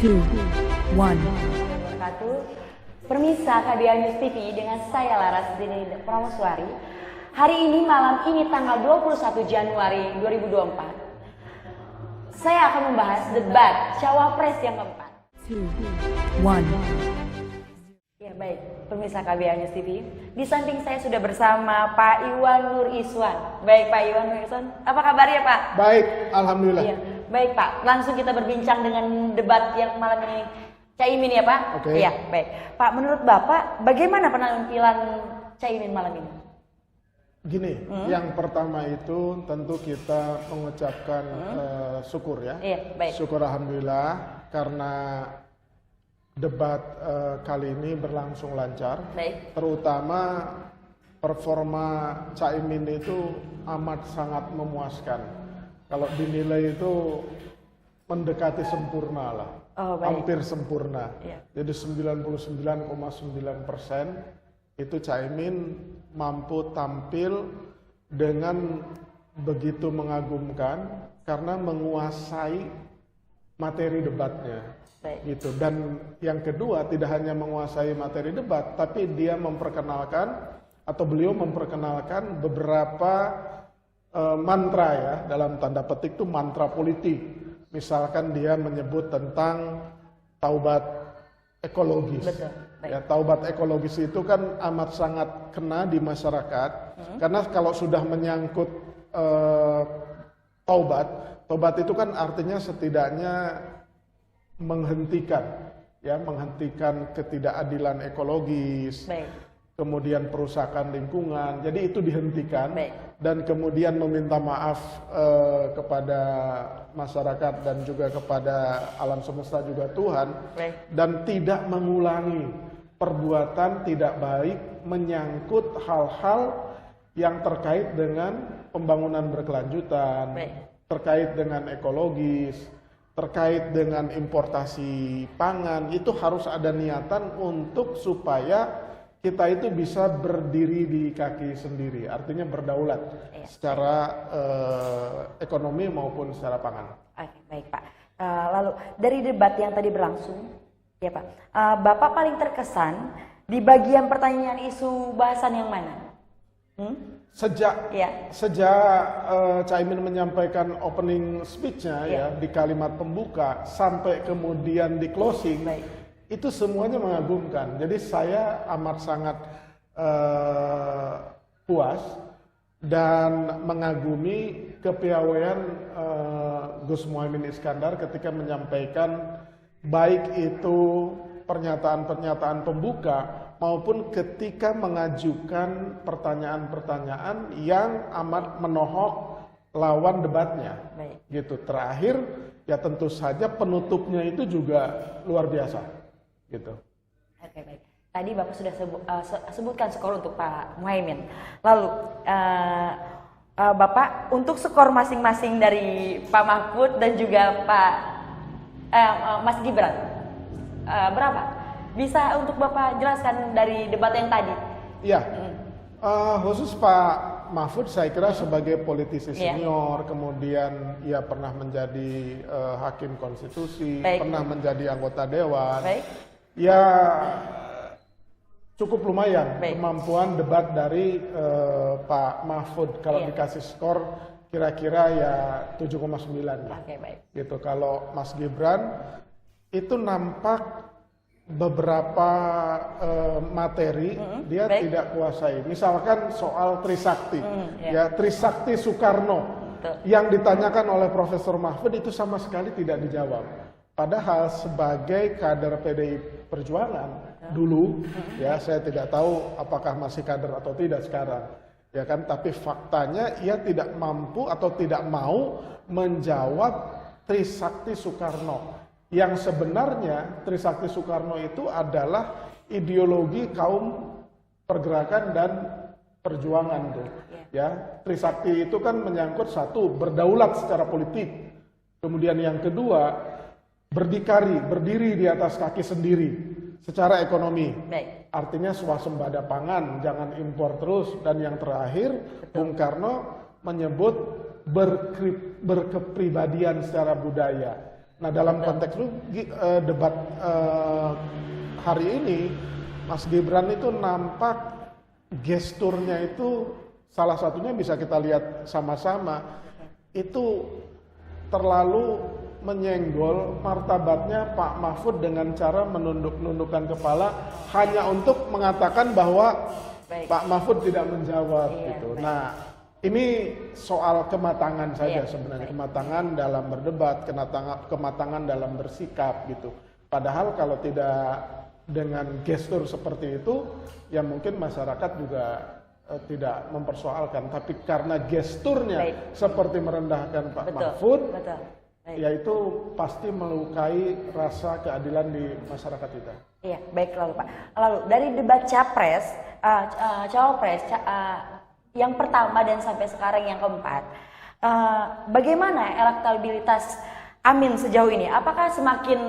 2, 1. Wabarakatuh. Permisa KBA News TV dengan saya Laras Dini Prameswari. Hari ini malam ini tanggal 21 Januari 2024. Saya akan membahas debat Cawapres yang keempat. 2, 1. Ya baik, pemirsa KBA News TV. Di samping saya sudah bersama Pak Iwan Nur Iswan. Baik Pak Iwan Nur Iswan, apa kabarnya Pak? Baik, alhamdulillah. Iya, baik Pak. Langsung kita berbincang dengan debat yang malam ini Caimin ya Pak? Oke. Iya, baik. Pak, menurut Bapak bagaimana penampilan Caimin malam ini? Gini, yang pertama itu tentu kita mengucapkan syukur ya. Iya, baik. Syukur alhamdulillah karena debat kali ini berlangsung lancar. Baik. Terutama performa Caimin itu amat sangat memuaskan. Kalau dinilai itu mendekati sempurna lah. Oh, baik. Hampir sempurna. Iya. Jadi 99,9% itu Caimin mampu tampil dengan begitu mengagumkan karena menguasai materi debatnya. Baik. Gitu. Dan yang kedua tidak hanya menguasai materi debat, tapi dia memperkenalkan atau beliau memperkenalkan beberapa mantra ya, dalam tanda petik itu mantra politik. Misalkan dia menyebut tentang taubat ekologis. Betul. Baik. Ya, taubat ekologis itu kan amat sangat kena di masyarakat karena kalau sudah menyangkut taubat itu kan artinya setidaknya menghentikan ketidakadilan ekologis. Baik. Kemudian perusakan lingkungan, jadi itu dihentikan. Baik. Dan kemudian meminta maaf kepada masyarakat dan juga kepada alam semesta juga Tuhan. Baik. Dan tidak mengulangi perbuatan tidak baik menyangkut hal-hal yang terkait dengan pembangunan berkelanjutan, Baik. terkait dengan ekologis, terkait dengan importasi pangan. Itu harus ada niatan untuk supaya kita itu bisa berdiri di kaki sendiri, artinya berdaulat secara ekonomi maupun secara pangan. Oke, baik Pak. Lalu dari debat yang tadi berlangsung, ya Pak, Bapak paling terkesan di bagian pertanyaan isu bahasan yang mana? Sejak Ya. Caimin menyampaikan opening speech-nya ya di kalimat pembuka sampai kemudian di closing. Baik. Itu semuanya mengagumkan. Jadi saya amat sangat puas dan mengagumi kepiawaian Gus Muhaimin Iskandar ketika menyampaikan baik itu pernyataan-pernyataan pembuka maupun ketika mengajukan pertanyaan-pertanyaan yang amat menohok lawan debatnya. Baik. Gitu. Terakhir ya tentu saja penutupnya itu juga luar biasa. Gitu. Oke, baik. Tadi Bapak sudah sebutkan skor untuk Pak Muhaimin. Lalu Bapak untuk skor masing-masing dari Pak Mahfud dan juga Pak Mas Gibran berapa? Bisa untuk Bapak jelaskan dari debat yang tadi? Iya. Khusus Pak Mahfud saya kira sebagai politisi senior, kemudian ia pernah menjadi hakim konstitusi, Baik. pernah menjadi anggota dewan. Baik. Ya cukup lumayan Baik. kemampuan debat dari Pak Mahfud kalau dikasih skor kira-kira ya 7,9 lah. Oke, baik. Gitu. Kalau Mas Gibran itu nampak beberapa materi dia baik. tidak kuasai. Misalkan soal Trisakti, ya Trisakti Soekarno Betul. yang ditanyakan oleh Profesor Mahfud itu sama sekali tidak dijawab. Padahal sebagai kader PDI Perjuangan dulu, ya saya tidak tahu apakah masih kader atau tidak sekarang, ya kan. Tapi faktanya ia tidak mampu atau tidak mau menjawab Trisakti Soekarno. Yang sebenarnya Trisakti Soekarno itu adalah ideologi kaum pergerakan dan perjuangan tuh. Ya, Trisakti itu kan menyangkut satu berdaulat secara politik. Kemudian yang kedua berdiri di atas kaki sendiri secara ekonomi. Baik. Artinya swasembada pangan, jangan impor terus. Dan yang terakhir, Bung Karno menyebut berkepribadian secara budaya. Nah, dalam konteks itu debat hari ini, Mas Gibran itu nampak gesturnya itu salah satunya bisa kita lihat sama-sama, itu terlalu menyenggol martabatnya Pak Mahfud dengan cara menunduk-nundukkan kepala hanya untuk mengatakan bahwa Pak Mahfud tidak menjawab gitu. Nah, ini soal kematangan saja sebenarnya, kematangan dalam berdebat, kematangan dalam bersikap gitu. Padahal kalau tidak dengan gestur seperti itu, ya mungkin masyarakat juga tidak mempersoalkan. Tapi karena gesturnya seperti merendahkan Pak Mahfud, yaitu pasti melukai rasa keadilan di masyarakat kita. Iya, baik lalu Pak. Lalu dari debat cawapres yang pertama dan sampai sekarang yang keempat, bagaimana elektabilitas Amin sejauh ini? Apakah semakin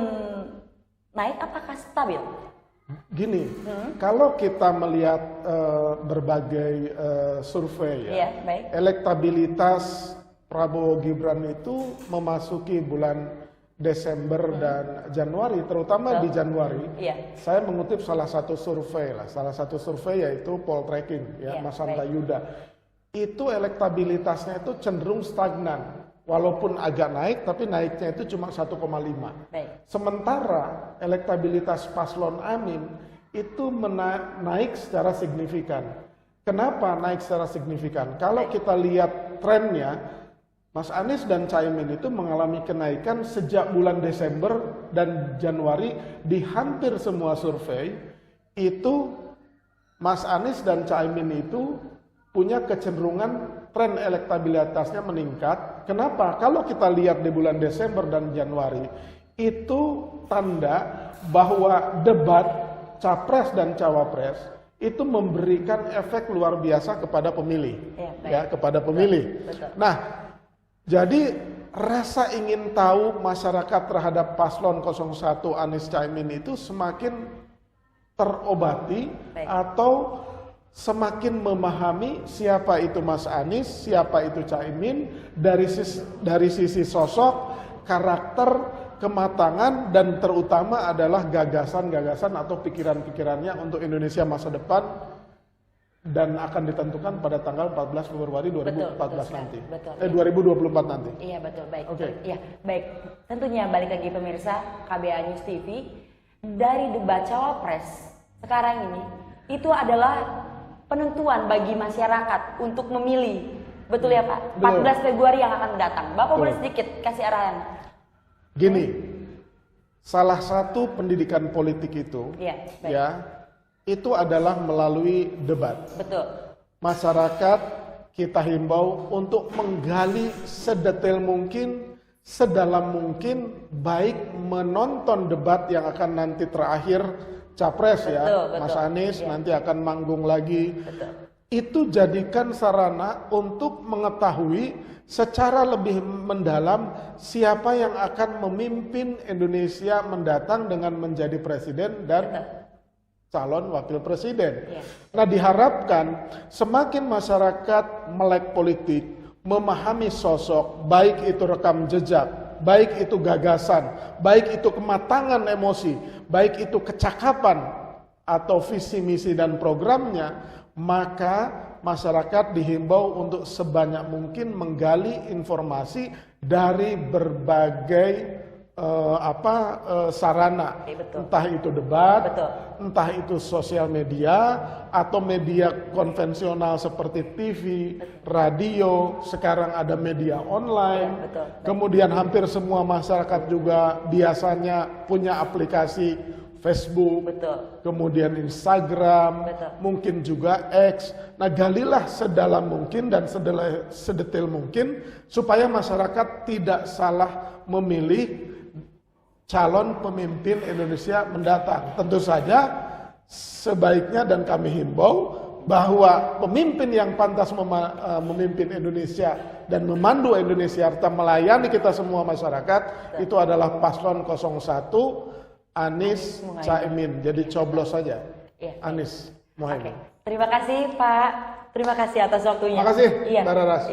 naik? Apakah stabil? Gini, kalau kita melihat berbagai survei ya, elektabilitas Prabowo Gibran itu memasuki bulan Desember dan Januari, terutama di Januari, saya mengutip salah satu survei yaitu Poltreking ya, Mas Hanta Yuda. Itu elektabilitasnya itu cenderung stagnan, walaupun agak naik, tapi naiknya itu cuma 1,5. Sementara elektabilitas paslon Amin itu naik secara signifikan. Kenapa naik secara signifikan? Kalau kita lihat trennya, Mas Anies dan Caimin itu mengalami kenaikan sejak bulan Desember dan Januari di hampir semua survei. Itu Mas Anies dan Caimin itu punya kecenderungan tren elektabilitasnya meningkat. Kenapa? Kalau kita lihat di bulan Desember dan Januari, itu tanda bahwa debat capres dan cawapres itu memberikan efek luar biasa kepada pemilih, kepada pemilih. Nah, jadi rasa ingin tahu masyarakat terhadap paslon 01 Anies Caimin itu semakin terobati atau semakin memahami siapa itu Mas Anies, siapa itu Caimin dari sisi sosok, karakter, kematangan, dan terutama adalah gagasan-gagasan atau pikiran-pikirannya untuk Indonesia masa depan, dan akan ditentukan pada tanggal 14 Februari 2014 nanti. 2024 nanti. Iya, betul. Baik. Iya, baik. Tentunya balik lagi pemirsa KBA News TV, dari debat cawapres sekarang ini itu adalah penentuan bagi masyarakat untuk memilih. Betul ya, Pak? 14 Februari yang akan datang. Bapak boleh sedikit kasih arahan? Gini. Salah satu pendidikan politik itu itu adalah melalui debat. Betul. Masyarakat kita himbau untuk menggali sedetail mungkin, sedalam mungkin, baik menonton debat yang akan nanti terakhir capres Mas Anies nanti akan manggung lagi. Itu jadikan sarana untuk mengetahui secara lebih mendalam siapa yang akan memimpin Indonesia mendatang dengan menjadi presiden dan calon wakil presiden. Nah, diharapkan semakin masyarakat melek politik, memahami sosok, baik itu rekam jejak, baik itu gagasan, baik itu kematangan emosi, baik itu kecakapan atau visi misi dan programnya, maka masyarakat dihimbau untuk sebanyak mungkin menggali informasi dari berbagai sarana, entah itu debat, entah itu sosial media, atau media konvensional seperti TV, radio, sekarang ada media online, kemudian hampir semua masyarakat juga biasanya punya aplikasi Facebook, kemudian Instagram, mungkin juga X. Nah, galilah sedalam mungkin dan sedetail mungkin supaya masyarakat tidak salah memilih calon pemimpin Indonesia mendatang. Tentu saja sebaiknya dan kami himbau bahwa pemimpin yang pantas memimpin Indonesia dan memandu Indonesia serta melayani kita semua masyarakat itu adalah paslon 01 Anies Caimin. Jadi coblos saja Anies Mohaimin. Terima kasih Pak. Terima kasih atas waktunya. Terima kasih Mbak Raras.